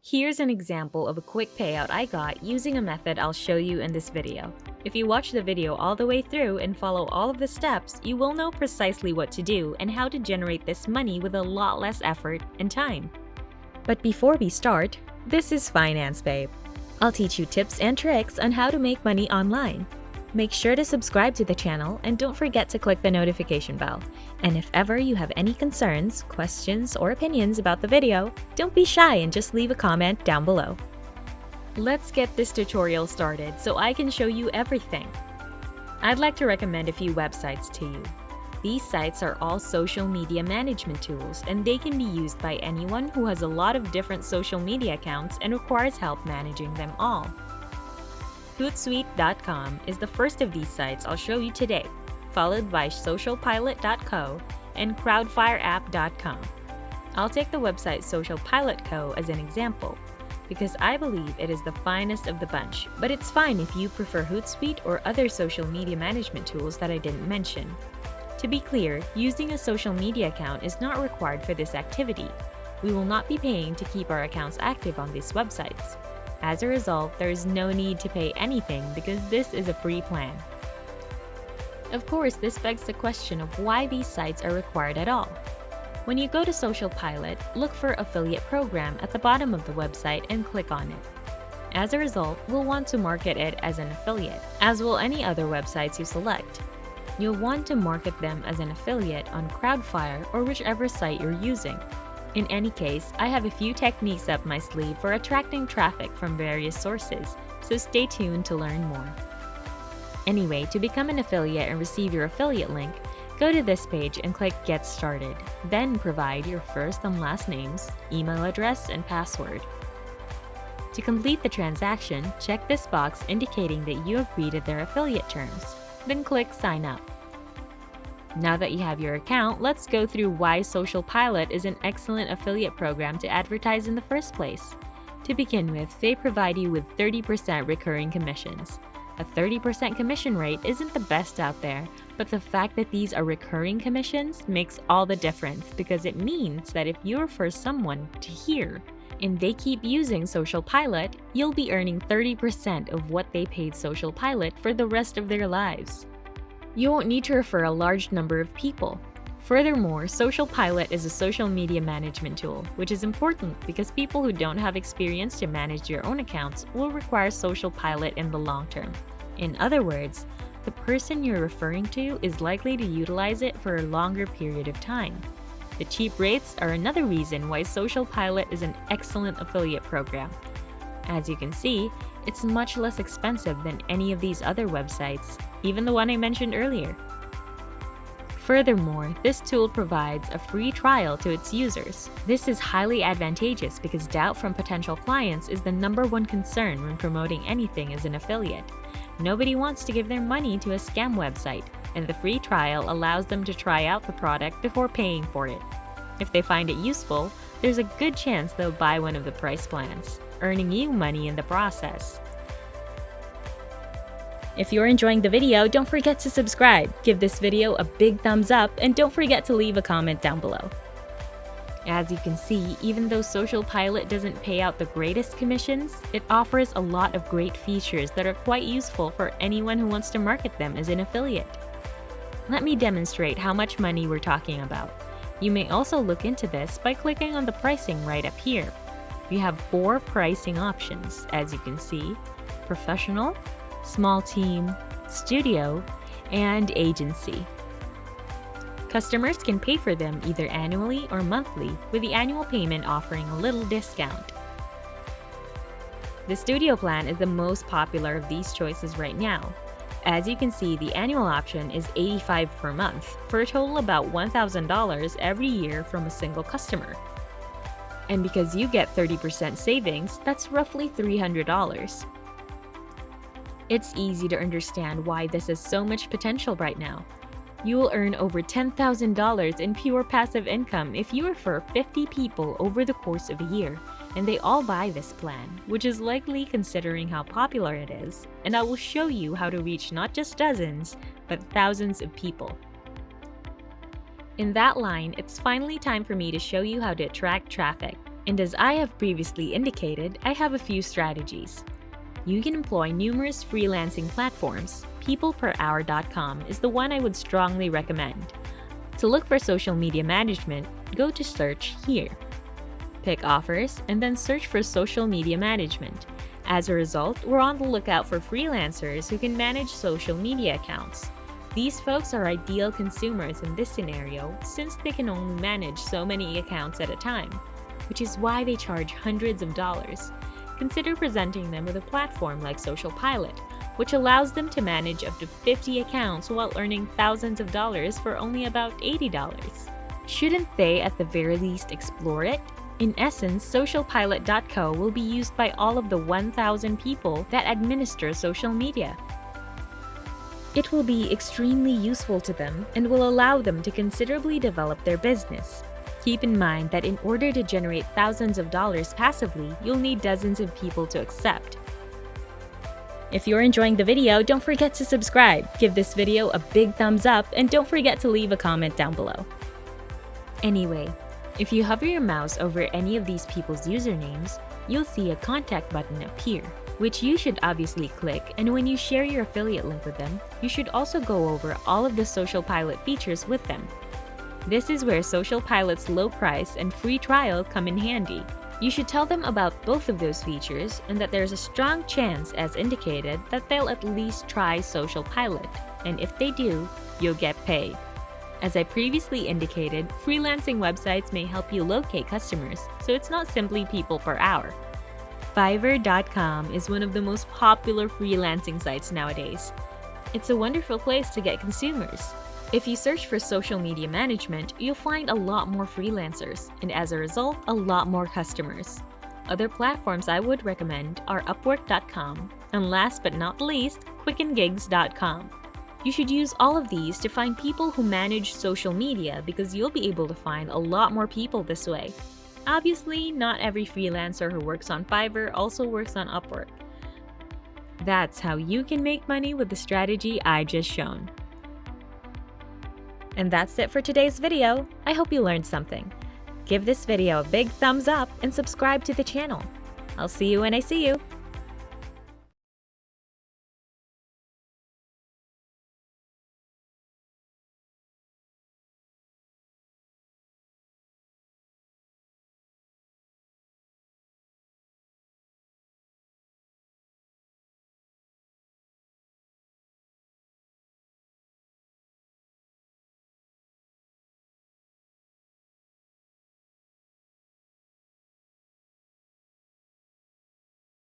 Here's an example of a quick payout I got using a method I'll show you in this video. If you watch the video all the way through and follow all of the steps, you will know precisely what to do and how to generate this money with a lot less effort and time. But before we start, this is Finance Babe. I'll teach you tips and tricks on how to make money online. Make sure to subscribe to the channel and don't forget to click the notification bell. And if ever you have any concerns, questions, or opinions about the video, don't be shy and just leave a comment down below. Let's get this tutorial started so I can show you everything. I'd like to recommend a few websites to you. These sites are all social media management tools, and they can be used by anyone who has a lot of different social media accounts and requires help managing them all. Hootsuite.com is the first of these sites I'll show you today, followed by socialpilot.co and crowdfireapp.com. I'll take the website Social Pilot Co. as an example, because I believe it is the finest of the bunch, but it's fine if you prefer Hootsuite or other social media management tools that I didn't mention. To be clear, using a social media account is not required for this activity. We will not be paying to keep our accounts active on these websites. As a result, there is no need to pay anything because this is a free plan. Of course, this begs the question of why these sites are required at all. When you go to Social Pilot, look for Affiliate Program at the bottom of the website and click on it. As a result, we'll want to market it as an affiliate, as will any other websites you select. You'll want to market them as an affiliate on Crowdfire or whichever site you're using. In any case, I have a few techniques up my sleeve for attracting traffic from various sources, so stay tuned to learn more. Anyway, to become an affiliate and receive your affiliate link, go to this page and click Get Started. Then provide your first and last names, email address, and password. To complete the transaction, check this box indicating that you agree to their affiliate terms. Then click Sign Up. Now that you have your account, let's go through why Social Pilot is an excellent affiliate program to advertise in the first place. To begin with, they provide you with 30% recurring commissions. A 30% commission rate isn't the best out there, but the fact that these are recurring commissions makes all the difference because it means that if you refer someone to here and they keep using Social Pilot, you'll be earning 30% of what they paid Social Pilot for the rest of their lives. You won't need to refer a large number of people. Furthermore, Social Pilot is a social media management tool, which is important because people who don't have experience to manage your own accounts will require Social Pilot in the long term. In other words, the person you're referring to is likely to utilize it for a longer period of time. The cheap rates are another reason why Social Pilot is an excellent affiliate program. As you can see, it's much less expensive than any of these other websites, even the one I mentioned earlier. Furthermore, this tool provides a free trial to its users. This is highly advantageous because doubt from potential clients is the #1 concern when promoting anything as an affiliate. Nobody wants to give their money to a scam website, and the free trial allows them to try out the product before paying for it. If they find it useful, there's a good chance they'll buy one of the price plans, earning you money in the process. If you're enjoying the video, don't forget to subscribe, give this video a big thumbs up, and don't forget to leave a comment down below. As you can see, even though Social Pilot doesn't pay out the greatest commissions, it offers a lot of great features that are quite useful for anyone who wants to market them as an affiliate. Let me demonstrate how much money we're talking about. You may also look into this by clicking on the pricing right up here. We have 4 pricing options, as you can see: Professional, Small Team, Studio, and Agency. Customers can pay for them either annually or monthly, with the annual payment offering a little discount. The Studio plan is the most popular of these choices right now. As you can see, the annual option is $85 per month, for a total about $1,000 every year from a single customer. And because you get 30% savings, that's roughly $300. It's easy to understand why this has so much potential right now. You will earn over $10,000 in pure passive income if you refer 50 people over the course of a year, and they all buy this plan, which is likely considering how popular it is, and I will show you how to reach not just dozens, but thousands of people. In that line, it's finally time for me to show you how to attract traffic. And as I have previously indicated, I have a few strategies. You can employ numerous freelancing platforms. PeoplePerHour.com is the one I would strongly recommend. To look for social media management, go to search here. Pick offers and then search for social media management. As a result, we're on the lookout for freelancers who can manage social media accounts. These folks are ideal consumers in this scenario since they can only manage so many accounts at a time, which is why they charge hundreds of dollars. Consider presenting them with a platform like Social Pilot, which allows them to manage up to 50 accounts while earning thousands of dollars for only about $80. Shouldn't they at the very least explore it? In essence, socialpilot.co will be used by all of the 1,000 people that administer social media. It will be extremely useful to them and will allow them to considerably develop their business. Keep in mind that in order to generate thousands of dollars passively, you'll need dozens of people to accept. If you're enjoying the video, don't forget to subscribe, give this video a big thumbs up, and don't forget to leave a comment down below. Anyway, if you hover your mouse over any of these people's usernames, you'll see a contact button appear, which you should obviously click, and when you share your affiliate link with them, you should also go over all of the Social Pilot features with them. This is where Social Pilot's low price and free trial come in handy. You should tell them about both of those features and that there's a strong chance, as indicated, that they'll at least try Social Pilot, and if they do, you'll get paid. As I previously indicated, freelancing websites may help you locate customers, so it's not simply people per hour. Fiverr.com is one of the most popular freelancing sites nowadays. It's a wonderful place to get consumers. If you search for social media management, you'll find a lot more freelancers, and as a result, a lot more customers. Other platforms I would recommend are Upwork.com, and last but not least, QuickenGigs.com. You should use all of these to find people who manage social media because you'll be able to find a lot more people this way. Obviously, not every freelancer who works on Fiverr also works on Upwork. That's how you can make money with the strategy I just shown. And that's it for today's video. I hope you learned something. Give this video a big thumbs up and subscribe to the channel. I'll see you when I see you.